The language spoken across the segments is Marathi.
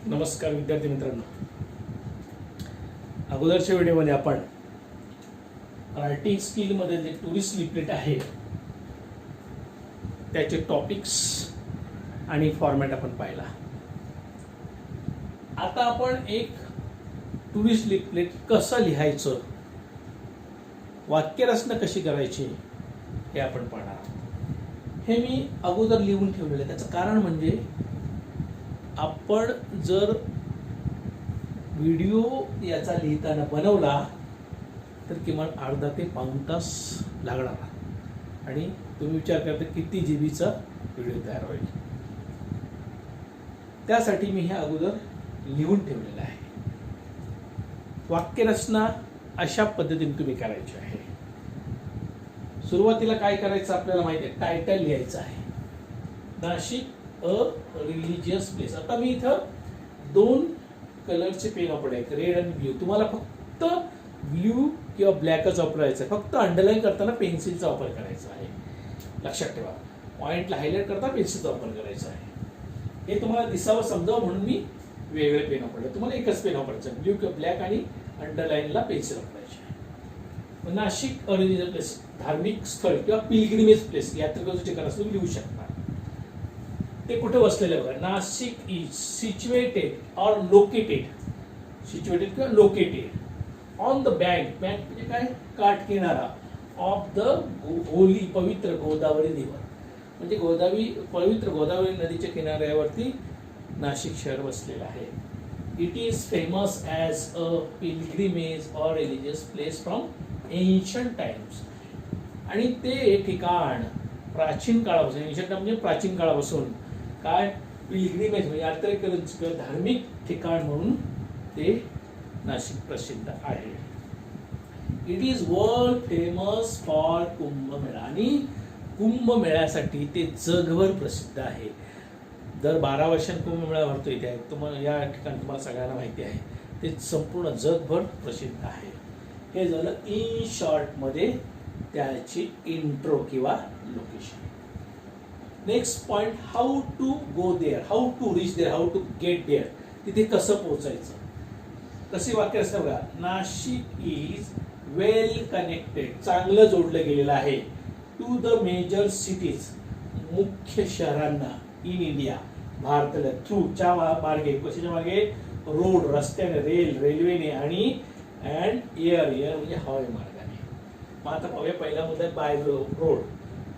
नमस्कार विद्यार्थी मित्रांनो, अगोदरच्या व्हिडिओमध्ये आपण रायटिंग स्किलमध्ये जे टुरिस्ट लिपलेट आहे त्याचे टॉपिक्स आणि फॉर्मॅट आपण पाहिला. आता आपण एक टुरिस्ट लिपलेट कसं लिहायचं, वाक्यरचना कशी करायची हे आपण पाहणार आहोत. हे मी अगोदर लिहून ठेवलेलं आहे. त्याचं कारण म्हणजे आपण जर व्हिडिओ याचा लिहिताना बनवला तर किमान अर्धा ते पाऊण तास लागणार आणि तुम्ही विचार करता किती जीबीचा व्हिडिओ तयार होईल. त्यासाठी मी हे अगोदर लिहून ठेवलेलं आहे. वाक्यरचना अशा पद्धतीने तुम्ही करायची आहे. सुरुवातीला काय करायचं आपल्याला माहिती आहे, टायटल लिहायचं आहे. नाशिक अ रिलिजियस प्लेस. आता मी इथं दोन कलरचे पेन वापरले, रेड आणि ब्ल्यू. तुम्हाला फक्त ब्ल्यू किंवा ब्लॅकच वापरायचं आहे. फक्त अंडरलाईन करताना पेन्सिलचा वापर करायचा आहे. लक्षात ठेवा, पॉइंटला हायलाइट करता पेन्सिलचा वापर करायचा आहे. हे तुम्हाला दिसावं समजावं म्हणून मी वेगळे पेन वापरले. तुम्हाला एकच पेन वापरायचं आहे, ब्ल्यू किंवा ब्लॅक, आणि अंडरलाईनला पेन्सिल वापरायची आहे. नाशिक रिलिजियस प्लेस, धार्मिक स्थळ किंवा पिलग्रिमेज प्लेस, यात्रेचं ठिकाण असं तुम्ही लिहू शकता. ते कुठे वसलेलं बघा. Nashik is situated or located, situated किंवा located on the bank, bank म्हणजे काय, काठकिनारा, ऑफ द होली, पवित्र गोदावरी रिव्हर, म्हणजे पवित्र गोदावरी नदीच्या किनाऱ्यावरती नाशिक शहर वसलेलं आहे. It is famous as a pilgrimage or religious place from ancient times, आणि ते ठिकाण प्राचीन काळापासून, एन्शंट म्हणजे प्राचीन काळापासून काय, पिलग्रिमेज म्हणजे यात्रेकरूंचं धार्मिक ठिकाण म्हणून ते नाशिक प्रसिद्ध आहे. It is world famous for Kumbh Mela, आणि कुंभमेळ्यासाठी ते जगभर प्रसिद्ध आहे. दर 12 वर्षांनी कुंभमेळा भरतो इथे. तुम्हाला या ठिकाणी तुम्हाला सगळ्यांना माहिती आहे, ते संपूर्ण जगभर प्रसिद्ध आहे. हे झालं इन शॉर्ट मध्ये त्याची इंट्रो किंवा location. Next point, how to go there, how to reach there, how to get there, तिथे कसं पोहोचायचं. कशी वाक्य असतं बघा. नाशिक इज वेल कनेक्टेड, चांगलं जोडलं गेलेलं आहे, टू द मेजर सिटीज, मुख्य शहरांना, इन इंडिया, भारताला, थ्रू च्या मार्गे, कशाच्या मार्गे, रोड रस्त्याने, रेल्वेने, आणि अँड एअर म्हणजे हवाई मार्गाने. मग आता पाहूया पहिला मुद्दा आहे by road.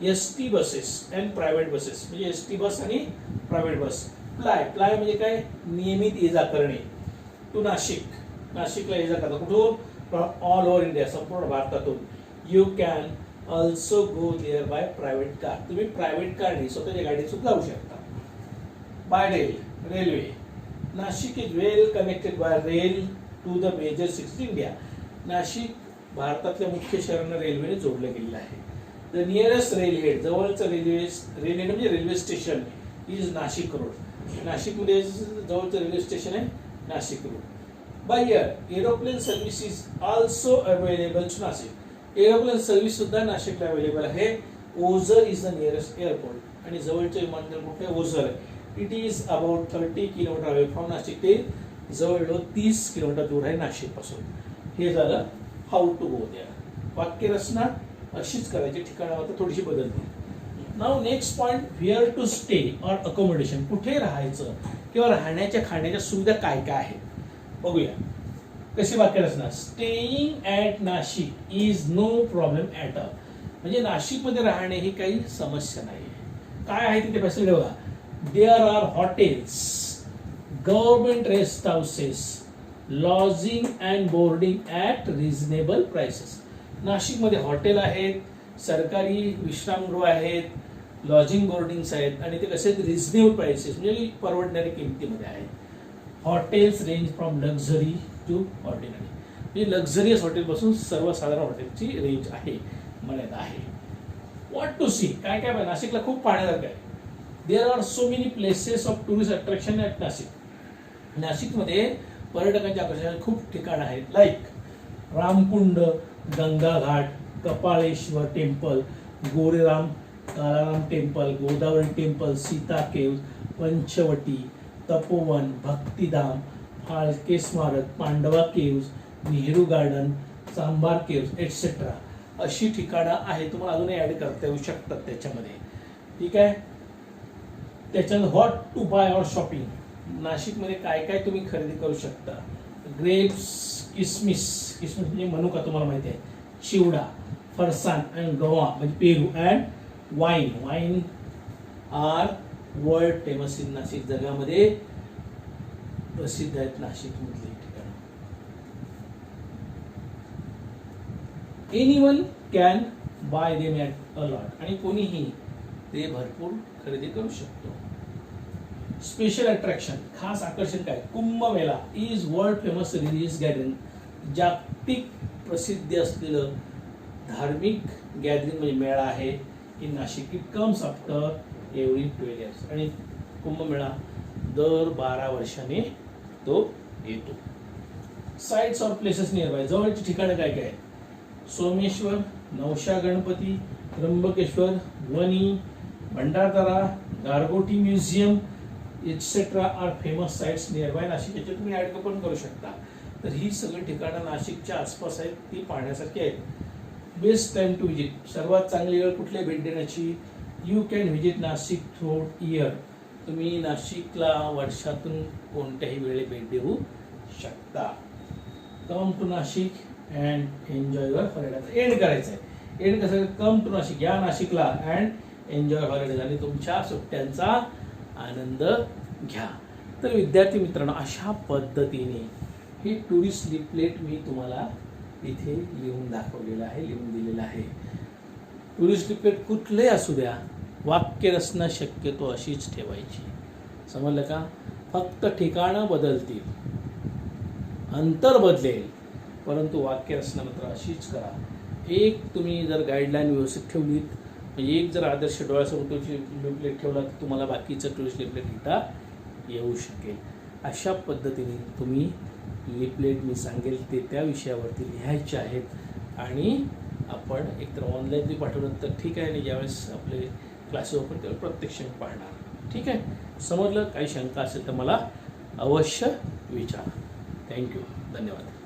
ST buses and private buses, म्हणजे एसटी बस आणि प्रायव्हेट बस. प्लाय म्हणजे काय, नियमित ये जा करणे. टू नाशिक, नाशिकला ये जा करता कुठून, फ्रॉम ऑल ओव्हर इंडिया, संपूर्ण भारतातून. You can also go there by private car, तुम्ही प्रायव्हेट कारने, स्वतःच्या गाडीतून जाऊ शकता. By rail, railway. Nashik is well connected by rail to the major cities India, Nashik भारतातल्या मुख्य शहरांना रेल्वेने जोडलं गेलेलं आहे. द नियरेस्ट रेलहेड, जवळचं रेल्वे म्हणजे railway station is Nashik road, नाशिकमध्ये जवळचं रेल्वे स्टेशन आहे Nashik road. By air, aeroplane services also available to Nashik, aeroplane service सुद्धा नाशिकला अवेलेबल आहे. Ozar is the nearest airport, आणि जवळचं विमानतळ कुठे, ओझर आहे. It is about 30 kilometre away from Nashik, ते जवळजवळ 30 किलोमीटर दूर आहे नाशिक पासून. हे झालं हाऊ टू गो देअर. वाक्यरचना अशीच करायची, ठिकाणावर थोडीशी बदलते. नाव next point, where to stay or accommodation, कुठे राहायचं किंवा राहण्याच्या खाण्याच्या सुविधा काय काय आहेत बघूया. कशी वाक्यरचना. Staying at Nashik is no problem at all, म्हणजे नाशिकमध्ये राहणे ही काही समस्या नाही. काय आहे तिथे फॅसिलिटी बघा. There are hotels, government rest houses, lodging and boarding at reasonable prices. नाशिकमध्ये हॉटेल आहेत, सरकारी विश्रामगृह आहेत, लॉजिंग बोर्डिंग्स आहेत, आणि ते कसे रिझनेबल प्राइसेस म्हणजे परवडणाऱ्या किमतीमध्ये आहेत. Hotels range from luxury to ordinary, म्हणजे लक्झरियस हॉटेलपासून सर्वसाधारण हॉटेलची रेंज आहे, मर्यादा आहे. व्हॉट टू सी, काय काय नाशिकला खूप पाहण्यासारखं आहे. There are so many places of tourist attraction at Nashik, नाशिकमध्ये पर्यटकांच्या आकर्षणाचे खूप ठिकाणं आहेत. Like Ramkund, Ganga Ghat, Kapaleshwar temple, Goreram Kalaram temple, Godavari temple, Sita caves, Panchavati, Tapovan, Bhaktidham, Phalke Smarak, Pandava caves, Nehru garden, Chambhar caves etcetera अशी ठिकाणं आहे. तुम्हाला अजूनही ऍड करता येऊ शकतात त्याच्यामध्ये. ठीक आहे. त्याच्यानंतर what to buy or shopping. नाशिकमध्ये काय काय तुम्ही खरेदी करू शकता. ग्रेप्स, किसमिस, किसमिस म्हणजे मनुका तुम्हाला माहिती आहे, चिवडा, फरसाण आणि गवा म्हणजे पेरू, and wine. Wine are world famous in Nashik. जगामध्ये प्रसिद्ध आहेत नाशिक मधली ठिकाणं. Anyone can buy them at a lot. आणि कोणीही ते भरपूर खरेदी करू शकतो. स्पेशल अट्रॅक्शन, खास आकर्षण काय. Kumbh Mela is world famous religious gathering. जागतिक प्रसिद्धी असलेलं धार्मिक गॅदरिंग म्हणजे मेळा आहे in Nashik. It comes after every 12 years. आणि कुंभमेळा दर 12 वर्षाने तो येतो. Sites or places near by. जवळची ठिकाणं काय काय. Someshwar, Navsha Ganpati, Trimbakeshwar, Wani, Bhandardara, Gargoti museum etcetera are famous sites near by Nashik. याच्यात तुम्ही ऍड पण करू शकता. तर ही सगळी ठिकाणं नाशिकच्या आसपास आहेत, ती पाहण्यासारखी आहेत. Best time to visit. सर्वात चांगली वेळ कुठल्या भेट देण्याची. You can visit Nashik through year. तुम्ही नाशिकला वर्षातून कोणत्याही वेळी भेट देऊ शकता. Come to Nashik and enjoy your holidays. End करायचं आहे. एंड कसं. कम टू नाशिक, या नाशिकला, अँड एन्जॉय हॉलिडेज, आणि तुमच्या सुट्ट्यांचा आनंद घ्या. तर विद्यार्थी मित्रांनो, अशा पद्धतीने हे टुरिस्ट लिफलेट मी तुम्हाला इथे लिहून दाखवलेलं आहे, लिहून दिलेलं आहे. टुरिस्ट लिफलेट कुठले असू द्या, वाक्यरचना शक्यतो अशीच ठेवायची. समजलं का. फक्त ठिकाणं बदलतील, अंतर बदलेल, परंतु वाक्यरचना मात्र अशीच करा. एक तुम्ही जर गाईडलाईन व्यवस्थित ठेवलीत, म्हणजे एक जर आदर्श डोळ्यासमोर तुमची लिफलेट ठेवला, तर तुम्हाला बाकीचं टुरिस्ट लिफलेट लिहिता येऊ शकेल. अशा पद्धतीने तुम्ही लिफलेट मी सांगेल ते त्या विषयावरती लिहायचे आहेत. आणि आपण एकतर ऑनलाईन बी पाठवलं तर ठीक आहे, आणि ज्यावेळेस आपले क्लासेस ओपन त्यावेळेस प्रत्यक्ष पाहणार. ठीक आहे. समजलं. काही शंका असेल तर मला अवश्य विचारा. थँक्यू. धन्यवाद.